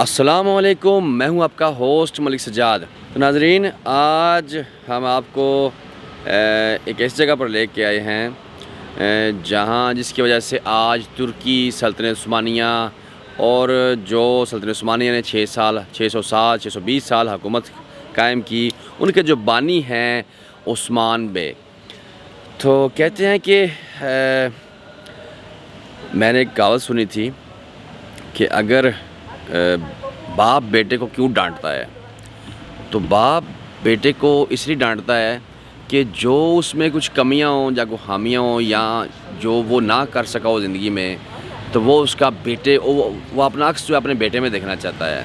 السلام علیکم، میں ہوں آپ کا ہوسٹ ملک سجاد۔ تو ناظرین، آج ہم آپ کو ایک ایسی جگہ پر لے کے آئے ہیں جہاں جس کی وجہ سے آج ترکی سلطنت عثمانیہ اور جو سلطنت عثمانیہ نے 620 سال حکومت قائم کی، ان کے جو بانی ہیں عثمان بے، تو کہتے ہیں کہ میں نے ایک کہاوت سنی تھی کہ اگر باپ بیٹے کو کیوں ڈانٹتا ہے، تو باپ بیٹے کو اس لیے ڈانٹتا ہے کہ جو اس میں کچھ کمیاں ہوں یا کوئی خامیاں ہوں یا جو وہ نہ کر سکا ہو زندگی میں، تو وہ اس کا بیٹے وہ اپنا عکس جو اپنے بیٹے میں دیکھنا چاہتا ہے۔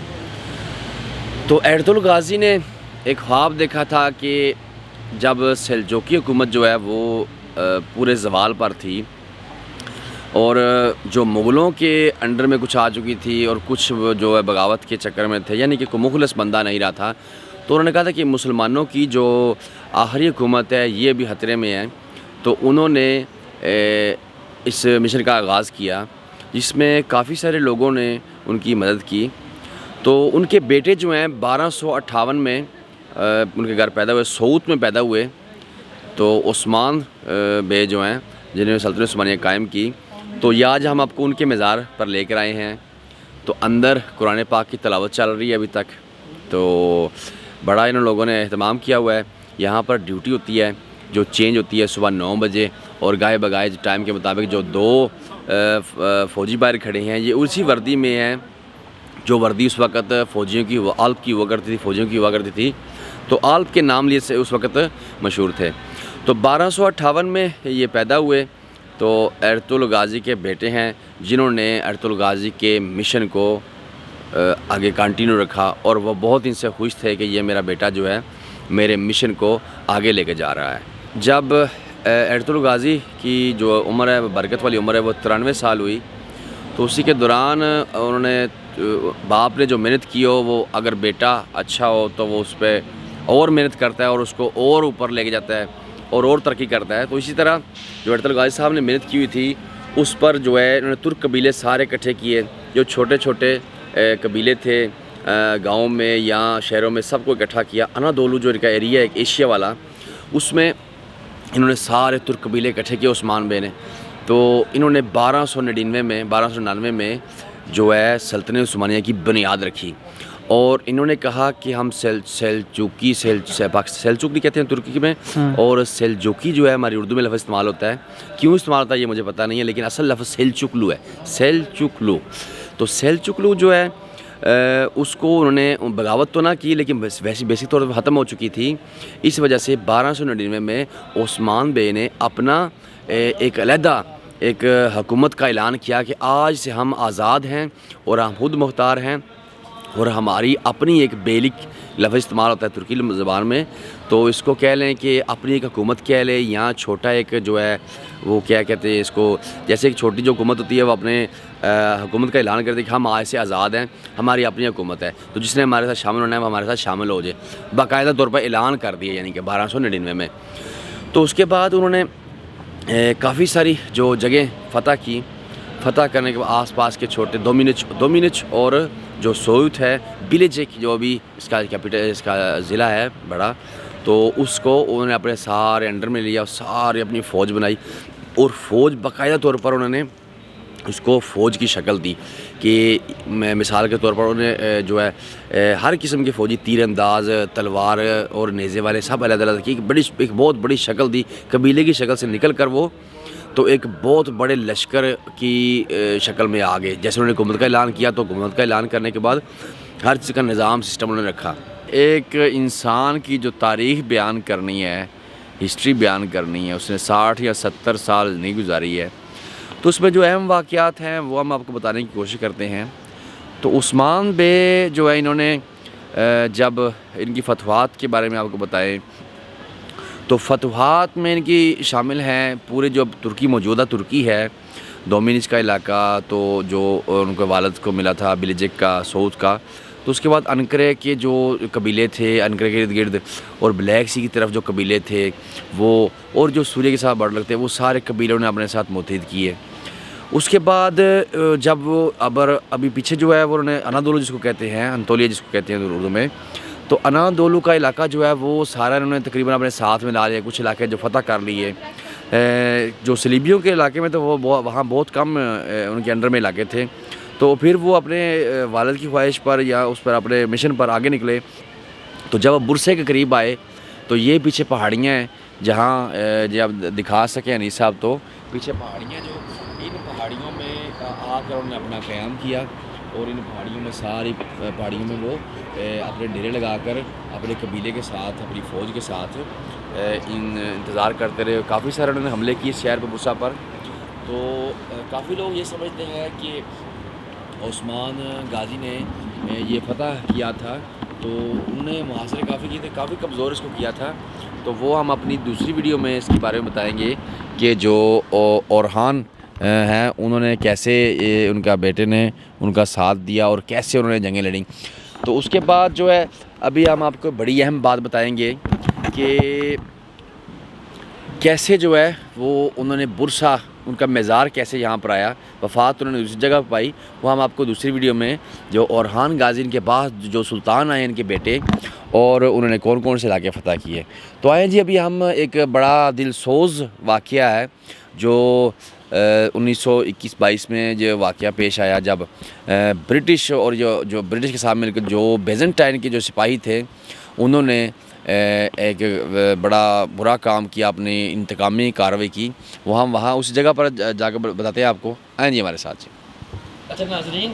تو ایرطغرل غازی نے ایک خواب دیکھا تھا کہ جب سلجوقی حکومت جو ہے وہ پورے زوال پر تھی اور جو مغلوں کے انڈر میں کچھ آ چکی تھی اور کچھ جو ہے بغاوت کے چکر میں تھے، یعنی کہ کوئی مخلص بندہ نہیں رہا تھا، تو انہوں نے کہا تھا کہ مسلمانوں کی جو آخری حکومت ہے یہ بھی خطرے میں ہے۔ تو انہوں نے اس مشن کا آغاز کیا جس میں کافی سارے لوگوں نے ان کی مدد کی۔ تو ان کے بیٹے جو ہیں 1258 میں ان کے گھر پیدا ہوئے، سعود میں پیدا ہوئے۔ تو عثمان بے جو ہیں جنہوں نے سلطنت عثمانیہ قائم کی، تو یہ آج ہم آپ کو ان کے مزار پر لے کر آئے ہیں۔ تو اندر قرآن پاک کی تلاوت چل رہی ہے ابھی تک، تو بڑا ان لوگوں نے اہتمام کیا ہوا ہے۔ یہاں پر ڈیوٹی ہوتی ہے جو چینج ہوتی ہے صبح 9 بجے، اور گائے بگائے ٹائم کے مطابق جو 2 فوجی باہر کھڑے ہیں، یہ اسی وردی میں ہیں جو وردی اس وقت فوجیوں کی آلپ کی ہوا کرتی تھی، فوجیوں کی ہوا کرتی تھی۔ تو آلپ کے نام لیے سے اس وقت مشہور تھے۔ تو 1258 میں یہ پیدا ہوئے۔ تو ایرطغرل غازی کے بیٹے ہیں جنہوں نے ایرطغرل غازی کے مشن کو آگے کنٹینیو رکھا، اور وہ بہت ان سے خوش تھے کہ یہ میرا بیٹا جو ہے میرے مشن کو آگے لے کے جا رہا ہے۔ جب ایرطغرل غازی کی جو عمر ہے، برکت والی عمر ہے، وہ 93 سال ہوئی، تو اسی کے دوران انہوں نے باپ نے جو محنت کی ہو، وہ اگر بیٹا اچھا ہو تو وہ اس پہ اور محنت کرتا ہے اور اس کو اور اوپر لے کے جاتا ہے اور ترقی کرتا ہے۔ تو اسی طرح جو ایرطغرل غازی صاحب نے محنت کی ہوئی تھی، اس پر جو ہے انہوں نے ترک قبیلے سارے اکٹھے کیے، جو چھوٹے چھوٹے قبیلے تھے گاؤں میں یا شہروں میں، سب کو اکٹھا کیا۔ انادولو جو ان کا ایریا ہے ایک ایشیا والا، اس میں انہوں نے سارے ترک قبیلے اکٹھے کیے عثمان بے نے۔ تو انہوں نے 1299 میں جو ہے سلطنت عثمانیہ کی بنیاد رکھی، اور انہوں نے کہا کہ ہم سلچوک نہیں کہتے ہیں ترکی میں، اور سلجوقی جو ہے ہماری اردو میں لفظ استعمال ہوتا ہے، کیوں استعمال ہوتا ہے یہ مجھے پتہ نہیں ہے، لیکن اصل لفظ سیلچوکلو ہے، سیلچوکلو۔ تو سیلچوکلو جو ہے اس کو انہوں نے بغاوت تو نہ کی، لیکن ویسی بیسک طور پر ختم ہو چکی تھی۔ اس وجہ سے 1299 میں عثمان بے نے اپنا ایک علیحدہ ایک حکومت کا اعلان کیا کہ آج سے ہم آزاد ہیں اور ہم خود مختار ہیں، اور ہماری اپنی ایک بیلک لفظ استعمال ہوتا ہے ترکی زبان میں، تو اس کو کہہ لیں کہ اپنی ایک حکومت کہہ لیں، یا چھوٹا ایک جو ہے وہ کیا کہتے ہیں اس کو، جیسے ایک چھوٹی جو حکومت ہوتی ہے وہ اپنے حکومت کا اعلان کرتے کہ ہم آج سے آزاد ہیں، ہماری اپنی حکومت ہے، تو جس نے ہمارے ساتھ شامل ہونا ہے وہ ہمارے ساتھ شامل ہو جائے، باقاعدہ طور پر اعلان کر دیا، یعنی کہ 1299 میں۔ تو اس کے بعد انہوں نے کافی ساری جو جگہیں فتح کرنے کے بعد آس پاس کے چھوٹے دومینچ اور جو سویت ہے بیلیجک، جو بھی اس کا کیپٹل، اس کا ضلع ہے بڑا، تو اس کو انہوں نے اپنے سارے انڈر میں لیا، سارے اپنی فوج بنائی، اور فوج باقاعدہ طور پر انہوں نے اس کو فوج کی شکل دی کہ مثال کے طور پر انہوں نے جو ہے ہر قسم کے فوجی، تیر انداز، تلوار اور نیزے والے، سب علیحدہ علیحدہ کی ایک بہت بڑی شکل دی، قبیلے کی شکل سے نکل کر وہ تو ایک بہت بڑے لشکر کی شکل میں آ گئے۔ جیسے انہوں نے حکومت کا اعلان کیا، تو حکومت کا اعلان کرنے کے بعد ہر چیز کا نظام سسٹم انہوں نے رکھا۔ ایک انسان کی جو تاریخ بیان کرنی ہے، ہسٹری بیان کرنی ہے، اس نے 60 یا 70 سال نہیں گزاری ہے، تو اس میں جو اہم واقعات ہیں وہ ہم آپ کو بتانے کی کوشش کرتے ہیں۔ تو عثمان بے جو ہے انہوں نے جب ان کی فتوحات کے بارے میں آپ کو بتائیں، تو فتوحات میں ان کی شامل ہیں پورے جو ترکی، موجودہ ترکی ہے، دومینچ کا علاقہ، تو جو ان کے والد کو ملا تھا بیلیجک کا، سعود کا، تو اس کے بعد انقرے کے جو قبیلے تھے، انقرے کے ارد گرد اور بلیک سی کی طرف جو قبیلے تھے وہ، اور جو سوریہ کے ساتھ بارڈر لگتے ہیں، وہ سارے قبیلوں نے اپنے ساتھ متحد کیے، اس کے بعد جب وہ ابھی پیچھے جو ہے وہ انہوں نے انادولو جس کو کہتے ہیں، انطولیہ جس کو کہتے ہیں اردو میں، تو انادولو کا علاقہ جو ہے وہ سارا انہوں نے تقریباً اپنے ساتھ میں لا لیا، کچھ علاقے جو فتح کر لیے۔ جو صلیبیوں کے علاقے میں تو وہ وہاں بہت کم ان کے انڈر میں علاقے تھے، تو پھر وہ اپنے والد کی خواہش پر یا اس پر اپنے مشن پر آگے نکلے۔ تو جب برسے کے قریب آئے تو یہ پیچھے پہاڑیاں ہیں جہاں جب دکھا سکیں انیس صاحب، تو پیچھے پہاڑیاں جو ان پہاڑیوں میں آ کر انہوں نے اپنا قیام کیا، اور ان پہاڑیوں میں ساری پہاڑیوں میں وہ اپنے ڈیرے لگا کر اپنے قبیلے کے ساتھ، اپنی فوج کے ساتھ انتظار کرتے رہے۔ کافی سارے انہوں نے حملے کیے اس شہر پہ، برسا پر۔ تو کافی لوگ یہ سمجھتے ہیں کہ عثمان غازی نے یہ فتح کیا تھا، تو انہوں نے محاصرے کافی کیے تھے، کافی کمزور اس کو کیا تھا۔ تو وہ ہم اپنی دوسری ویڈیو میں اس کے بارے میں بتائیں گے کہ جو اورحان ہیں انہوں نے کیسے ان کا بیٹے نے ان کا ساتھ دیا اور کیسے انہوں نے جنگیں لڑیں۔ تو اس کے بعد جو ہے ابھی ہم آپ کو بڑی اہم بات بتائیں گے کہ کیسے جو ہے وہ انہوں نے برسا، ان کا مزار کیسے یہاں پر آیا، وفات انہوں نے دوسری جگہ پائی، وہ ہم آپ کو دوسری ویڈیو میں، جو اورحان غازی ان کے بعد جو سلطان آئے ان کے بیٹے، اور انہوں نے کون کون سے علاقے فتح کیے۔ تو آئیں جی ابھی ہم ایک بڑا دل سوز واقعہ ہے جو 1921-22 میں جو واقعہ پیش آیا، جب برٹش اور جو برٹش کے ساتھ مل کر جو بیزنٹائن کے جو سپاہی تھے انہوں نے ایک بڑا برا کام کیا، اپنی انتقامی کارروائی کی۔ وہ ہم وہاں اس جگہ پر جا کر بتاتے ہیں آپ کو، آئیں جی ہمارے ساتھ جی۔ اچھا ناظرین،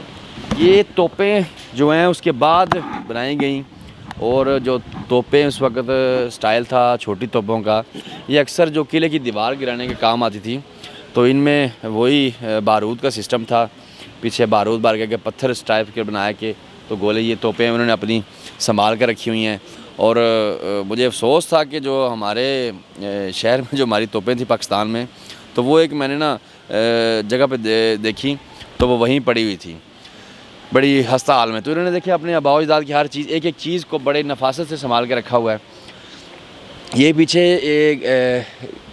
یہ توپیں جو ہیں اس کے بعد بنائی گئیں، اور جو توپیں اس وقت سٹائل تھا چھوٹی توپوں کا، یہ اکثر جو قلعے کی دیوار گرانے کے کام آتی تھی۔ تو ان میں وہی بارود کا سسٹم تھا، پیچھے بارود بار کے پتھر اس ٹائپ کے بنایا کہ تو گولے، یہ توپیں انہوں نے اپنی سنبھال کر رکھی ہوئی ہیں۔ اور مجھے افسوس تھا کہ جو ہمارے شہر میں جو ہماری توپیں تھیں پاکستان میں، تو وہ ایک میں نے نا جگہ پہ دیکھی تو وہ وہیں پڑی ہوئی تھی بڑی خستہ حال میں۔ تو انہوں نے دیکھے اپنے آباء و اجداد کی ہر چیز، ایک ایک چیز کو بڑے نفاست سے سنبھال کے رکھا ہوا ہے۔ یہ پیچھے ایک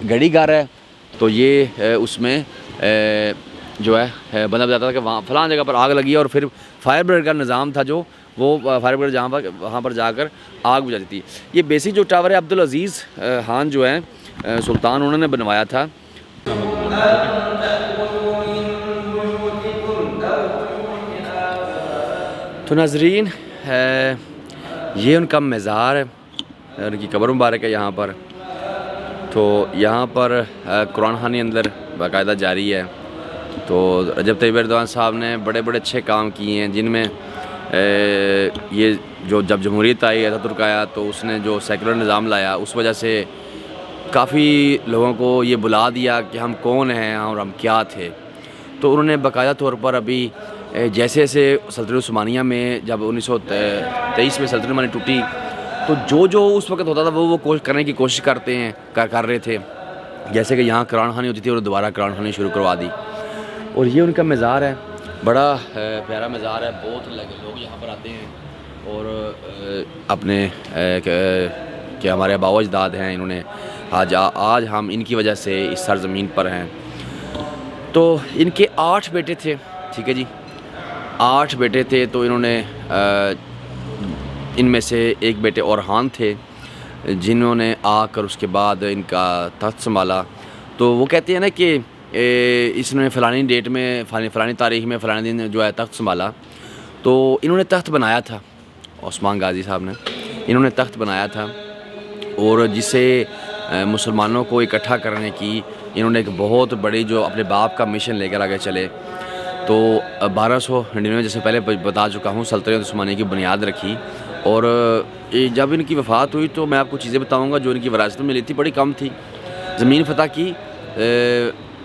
گھڑی گھر ہے، تو یہ اس میں جو ہے بندہ بتاتا تھا کہ وہاں فلاں جگہ پر آگ لگی ہے، اور پھر فائر بریگیڈ کا نظام تھا جو وہ فائر بریگیڈ جہاں پر وہاں پر جا کر آگ بجھاتی تھی۔ یہ بیسک جو ٹاور ہے عبدالعزیز خان جو ہیں سلطان، انہوں نے بنوایا تھا۔ تو ناظرین، یہ ان کا مزار ہے، ان کی قبر مبارک ہے یہاں پر۔ تو یہاں پر قرآن خوانی اندر باقاعدہ جاری ہے۔ تو رجب طیب ایردوان صاحب نے بڑے بڑے اچھے کام کیے ہیں، جن میں یہ جو جب جمہوریت آئی، اتاترک آیا، تو اس نے جو سیکولر نظام لایا، اس وجہ سے کافی لوگوں کو یہ بلا دیا کہ ہم کون ہیں اور ہم کیا تھے۔ تو انہوں نے باقاعدہ طور پر ابھی جیسے جیسے سلطنت عثمانیہ میں جب 1923 میں سلطنت عثمانیہ ٹوٹی، تو جو اس وقت ہوتا تھا وہ کرنے کی کوشش کر رہے تھے، جیسے کہ یہاں قرآن خوانی ہوتی تھی اور دوبارہ قرآن خوانی شروع کروا دی۔ اور یہ ان کا مزار ہے، بڑا پیارا مزار ہے، بہت لوگ یہاں پر آتے ہیں، اور اپنے کہ ہمارے آباء و اجداد ہیں، انہوں نے آج ہم ان کی وجہ سے اس سرزمین پر ہیں۔ تو ان کے 8 بیٹے تھے، ٹھیک ہے جی، 8 بیٹے تھے۔ تو انہوں نے ان میں سے ایک بیٹے اورحان تھے، جنہوں نے آ کر اس کے بعد ان کا تخت سنبھالا۔ تو وہ کہتے ہیں نا کہ اس نے فلانی ڈیٹ میں، فلانی تاریخ میں، فلانی دن جو ہے تخت سنبھالا۔ تو انہوں نے تخت بنایا تھا، عثمان غازی صاحب نے انہوں نے تخت بنایا تھا، اور جسے مسلمانوں کو اکٹھا کرنے کی انہوں نے ایک بہت بڑی جو اپنے باپ کا مشن لے کر آگے چلے۔ تو 1299 جیسے پہلے بتا چکا ہوں سلطنت عثمانیہ کی بنیاد رکھی، اور جب ان کی وفات ہوئی تو میں آپ کو چیزیں بتاؤں گا جو ان کی وراثت میں ملی تھی، بڑی کم تھی۔ زمین فتح کی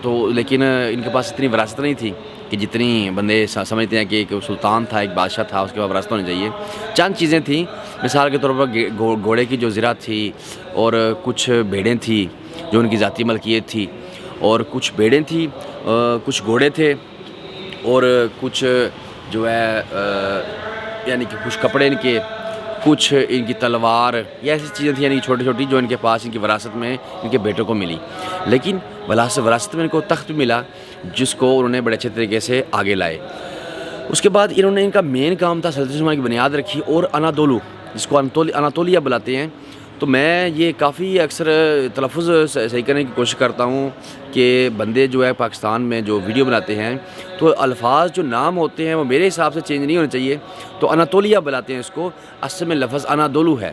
تو لیکن ان کے پاس اتنی وراثت نہیں تھی کہ جتنی بندے سمجھتے ہیں کہ ایک سلطان تھا، ایک بادشاہ تھا، اس کے بعد وراثت ہونی چاہیے۔ چند چیزیں تھیں، مثال کے طور پر گھوڑے کی جو زرہ تھی، اور کچھ بھیڑیں تھیں جو ان کی ذاتی ملکیت تھی، اور کچھ بھیڑیں تھیں، کچھ گھوڑے تھے، اور کچھ جو ہے یعنی کہ کچھ کپڑے ان کے، کچھ ان کی تلوار یا ایسی چیزیں تھیں یعنی چھوٹی چھوٹی جو ان کے پاس ان کی وراثت میں ان کے بیٹوں کو ملی. لیکن وراثت میں ان کو تخت بھی ملا جس کو انہوں نے بڑے اچھے طریقے سے آگے لائے. اس کے بعد انہوں نے ان کا مین کام تھا سلطنت عثمانیہ کی بنیاد رکھی اور انادولو جس کو اناطولیہ بلاتے ہیں. تو میں یہ کافی اکثر تلفظ صحیح کرنے کی کوشش کرتا ہوں کہ بندے جو ہے پاکستان میں جو ویڈیو بناتے ہیں تو الفاظ جو نام ہوتے ہیں وہ میرے حساب سے چینج نہیں ہونے چاہیے. تو اناطولیہ بلاتے ہیں اس کو, اصل میں لفظ انادولو ہے.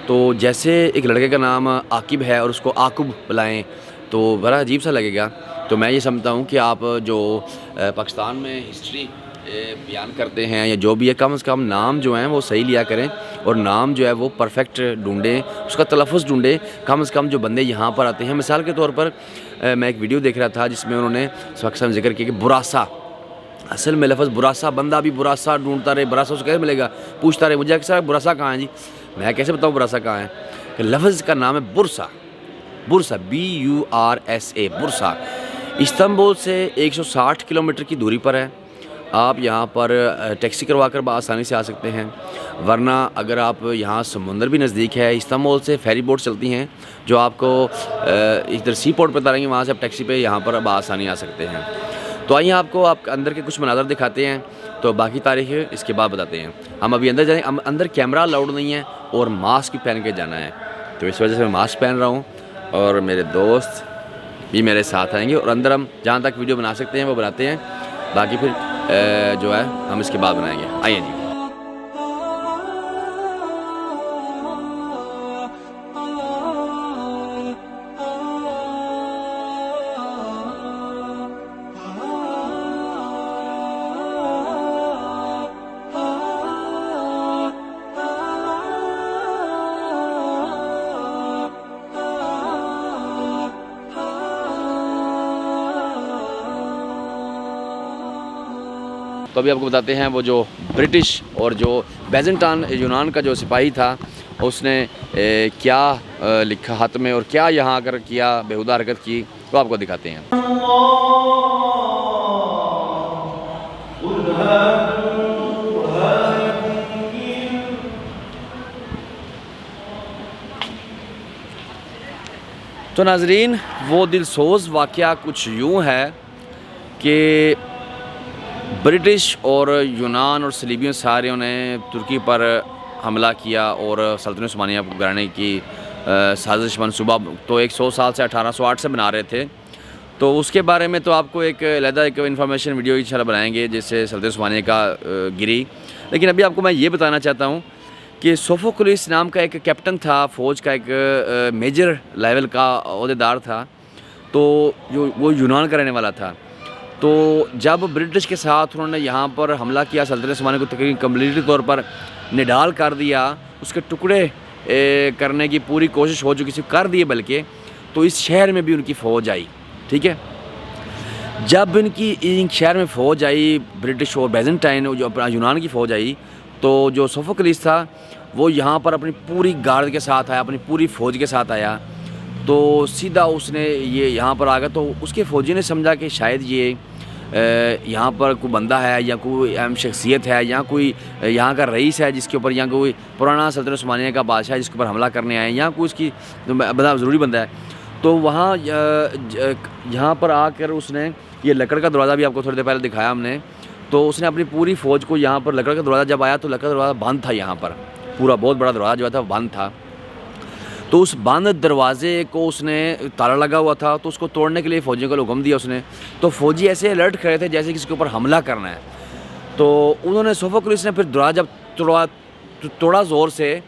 تو جیسے ایک لڑکے کا نام عاقب ہے اور اس کو عاقب بلائیں تو بڑا عجیب سا لگے گا. تو میں یہ سمجھتا ہوں کہ آپ جو پاکستان میں ہسٹری بیان کرتے ہیں یا جو بھی ہے کم از کم نام جو ہیں وہ صحیح لیا کریں اور نام جو ہے وہ پرفیکٹ ڈھونڈیں, اس کا تلفظ ڈھونڈیں. کم از کم جو بندے یہاں پر آتے ہیں, مثال کے طور پر میں ایک ویڈیو دیکھ رہا تھا جس میں انہوں نے اکثر ذکر کیا کہ براسا, اصل میں لفظ براسا, بندہ بھی براسا ڈھونڈتا رہے, براسا اس کو کیسے ملے گا, پوچھتا رہے مجھے اکثر براسا کہاں ہے جی, میں کیسے بتاؤں براسا کہاں ہے. کہ لفظ کا نام ہے برسا, برسا BURSA برسا. استنبول سے 160 کلومیٹر کی دوری پر ہے. آپ یہاں پر ٹیکسی کروا کر آسانی سے آ سکتے ہیں, ورنہ اگر آپ یہاں سمندر بھی نزدیک ہے, استنبول سے فیری بوٹ چلتی ہیں جو آپ کو ادھر سی پورٹ پہ اتاریں گے, وہاں سے آپ ٹیکسی پہ یہاں پر بآسانی آ سکتے ہیں. تو آئیے آپ کو اندر کے کچھ مناظر دکھاتے ہیں, تو باقی تاریخ اس کے بعد بتاتے ہیں. ہم ابھی اندر جائیں, اندر کیمرہ الاؤڈ نہیں ہے اور ماسک بھی پہن کے جانا ہے, تو اس وجہ سے میں ماسک پہن رہا ہوں اور میرے دوست بھی میرے ساتھ آئیں گے اور اندر ہم جہاں تک ویڈیو بنا سکتے ہیں وہ بناتے ہیں, باقی پھر جو ہے ہم اس کے بعد بنائیں گے. آئیے جی. تو ابھی آپ کو بتاتے ہیں وہ جو برٹش اور جو بیزنٹائن یونان کا جو سپاہی تھا اس نے کیا لکھا ہاتھ میں اور کیا یہاں آ کر کیا بیہودہ حرکت کی, تو آپ کو دکھاتے ہیں. تو ناظرین وہ دلسوز واقعہ کچھ یوں ہے کہ برٹش اور یونان اور صلیبیوں ساروں نے ترکی پر حملہ کیا اور سلطنت عثمانیہ کو گرانے کی سازش منصوبہ تو 100 سال سے 1808 سے بنا رہے تھے. تو اس کے بارے میں تو آپ کو ایک علیحدہ ایک انفارمیشن ویڈیو انشاءاللہ بنائیں گے جس سے سلطنت عثمانیہ کا گری. لیکن ابھی آپ کو میں یہ بتانا چاہتا ہوں کہ سوفوکلس نام کا ایک کیپٹن تھا, فوج کا ایک میجر لیول کا عہدیدار تھا, تو جو وہ یونان کا رہنے والا تھا. تو جب برٹش کے ساتھ انہوں نے یہاں پر حملہ کیا, سلطنت عثمانیہ کو تقریباً کمپلیٹلی طور پر نڈال کر دیا, اس کے ٹکڑے کرنے کی پوری کوشش ہو چکی تھی, کر دیے بلکہ. تو اس شہر میں بھی ان کی فوج آئی, ٹھیک ہے. جب ان شہر میں فوج آئی برٹش اور بیزنٹائن جو یونان کی فوج آئی, تو جو سوفوکلس تھا وہ یہاں پر اپنی پوری گارڈ کے ساتھ آیا, اپنی پوری فوج کے ساتھ آیا. تو سیدھا اس نے یہ یہاں پر آ گیا. تو اس کے فوجی نے سمجھا کہ شاید یہ یہاں پر کوئی بندہ ہے یا کوئی اہم شخصیت ہے یا کوئی یہاں کا رئیس ہے جس کے اوپر, یا کوئی پرانا سلطنت عثمانیہ کا بادشاہ ہے جس کے اوپر حملہ کرنے آئے ہیں, یا کوئی اس کی بندہ ضروری بندہ ہے. تو وہاں یہاں پر آ کر اس نے یہ لکڑ کا دروازہ بھی آپ کو تھوڑی دیر پہلے دکھایا ہم نے, تو اس نے اپنی پوری فوج کو یہاں پر لکڑ کا دروازہ جب آیا تو لکڑ کا دروازہ بند تھا, یہاں پر پورا بہت بڑا دروازہ جو تھا وہ بند تھا. تو اس بند دروازے کو اس نے تالا لگا ہوا تھا, تو اس کو توڑنے کے لیے فوجیوں کو حکم دیا اس نے. تو فوجی ایسے الرٹ کھڑے تھے جیسے کسی کے اوپر حملہ کرنا ہے. تو انہوں نے سوفوکلس نے پھر دروازہ جب توڑا زور سے,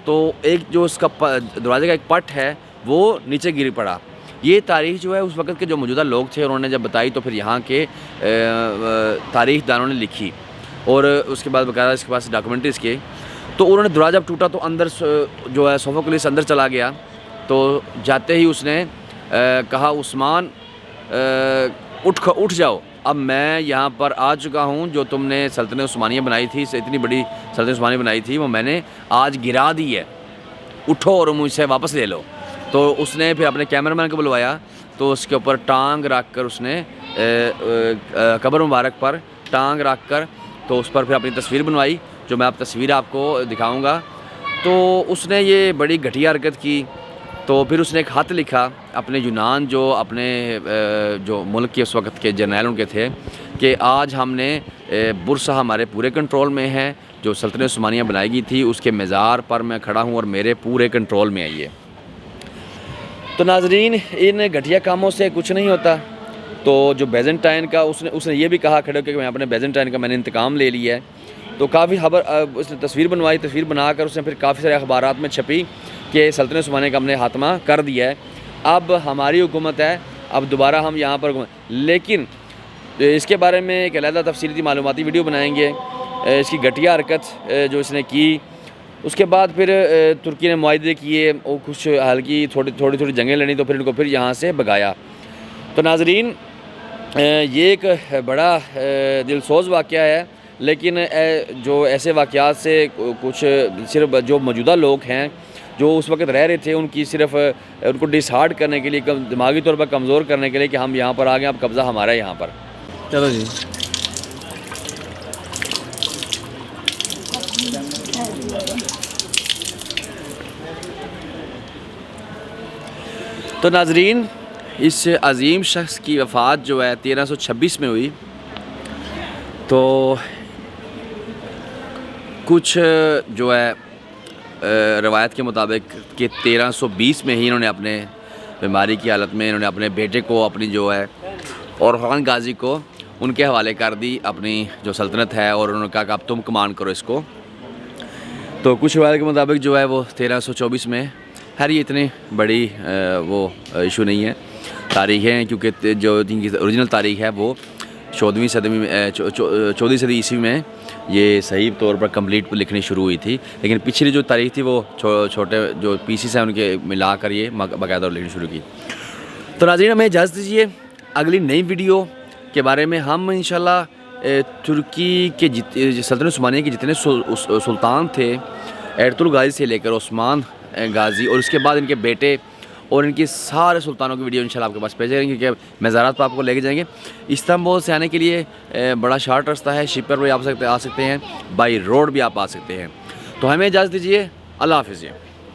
تو ایک جو اس کا دروازے کا ایک پٹ ہے وہ نیچے گر پڑا. یہ تاریخ جو ہے اس وقت کے جو موجودہ لوگ تھے انہوں نے جب بتائی, تو پھر یہاں کے تاریخ دانوں نے لکھی, اور اس کے بعد باقاعدہ اس کے پاس ڈاکومنٹریز کے. تو انہوں نے دروازہ جب ٹوٹا تو اندر جو ہے سوفوکلس اندر چلا گیا. تو جاتے ہی اس نے کہا عثمان اٹھ جاؤ, اب میں یہاں پر آ چکا ہوں, جو تم نے سلطنت عثمانیہ بنائی تھی, اتنی بڑی سلطنت عثمانیہ بنائی تھی, وہ میں نے آج گرا دی ہے, اٹھو اور مجھ سے واپس لے لو. تو اس نے پھر اپنے کیمرہ مین کو بلوایا, تو اس کے اوپر ٹانگ رکھ کر اس نے قبر مبارک پر ٹانگ رکھ کر تو اس پر پھر اپنی تصویر بنوائی, جو میں تصویر آپ کو دکھاؤں گا. تو اس نے یہ بڑی گھٹیا حرکت کی. تو پھر اس نے ایک خط لکھا اپنے یونان جو اپنے جو ملک کے اس وقت کے جرنیلوں کے تھے کہ آج ہم نے برسا ہمارے پورے کنٹرول میں ہے. جو سلطنت عثمانیہ بنائی گئی تھی اس کے مزار پر میں کھڑا ہوں اور میرے پورے کنٹرول میں ہے یہ. تو ناظرین ان گھٹیا کاموں سے کچھ نہیں ہوتا. تو جو بیزنٹائن کا اس نے یہ بھی کہا کھڑے کہ میں اپنے بیزنٹائن کا میں نے انتقام لے لیا ہے. تو کافی خبر اس نے تصویر بنا کر اس نے پھر کافی سارے اخبارات میں چھپی کہ سلطنت عثمانیہ کا ہم نے خاتمہ کر دیا ہے, اب ہماری حکومت ہے, اب دوبارہ ہم یہاں پر. لیکن اس کے بارے میں ایک علیحدہ تفصیلی معلوماتی ویڈیو بنائیں گے. اس کی گھٹیا حرکت جو اس نے کی, اس کے بعد پھر ترکی نے معاہدے کیے, کچھ ہلکی تھوڑی جنگیں لڑیں, تو پھر ان کو پھر یہاں سے بھگایا. تو ناظرین یہ ایک بڑا دلسوز واقعہ ہے, لیکن جو ایسے واقعات سے کچھ صرف جو موجودہ لوگ ہیں جو اس وقت رہ رہے تھے ان کی صرف ان کو ڈسہارڈ کرنے کے لیے, دماغی طور پر کمزور کرنے کے لیے کہ ہم یہاں پر آ گئے, اب قبضہ ہمارا ہے یہاں پر. چلو جی. تو ناظرین اس عظیم شخص کی وفات جو ہے 1326 میں ہوئی. تو کچھ جو ہے روایت کے مطابق کہ 1320 میں ہی انہوں نے اپنے بیماری کی حالت میں انہوں نے اپنے بیٹے کو اپنی جو ہے اورخان غازی کو ان کے حوالے کر دی اپنی جو سلطنت ہے, اور انہوں نے کہا کہ اب تم کمان کرو اس کو. تو کچھ روایت کے مطابق جو ہے وہ 1324 میں. خیر یہ اتنی بڑی وہ ایشو نہیں ہے, تاریخیں کیونکہ جو ان کی اوریجنل تاریخ ہے وہ 14ویں صدی عیسوی میں یہ صحیح طور پر کمپلیٹ لکھنی شروع ہوئی تھی. لیکن پچھلی جو تاریخ تھی وہ چھوٹے جو پیسز ہیں ان کے ملا کر یہ باقاعدہ لکھنی شروع کی. تو ناظرین ہمیں اجازت دیجیے, اگلی نئی ویڈیو کے بارے میں ہم انشاءاللہ ترکی کے سلطنت عثمانیہ کے جتنے سلطان تھے, ایرطغرل غازی سے لے کر عثمان غازی اور اس کے بعد ان کے بیٹے اور ان کے سارے سلطانوں کی ویڈیو انشاءاللہ آپ کے پاس بھیجیں گے, کیونکہ مزارات پر آپ کو لے کے جائیں گے. استنبول سے آنے کے لیے بڑا شارٹ رستہ ہے, شپ پر بھی آپ آ سکتے ہیں, بائی روڈ بھی آپ آ سکتے ہیں. تو ہمیں اجازت دیجیے, اللہ حافظ.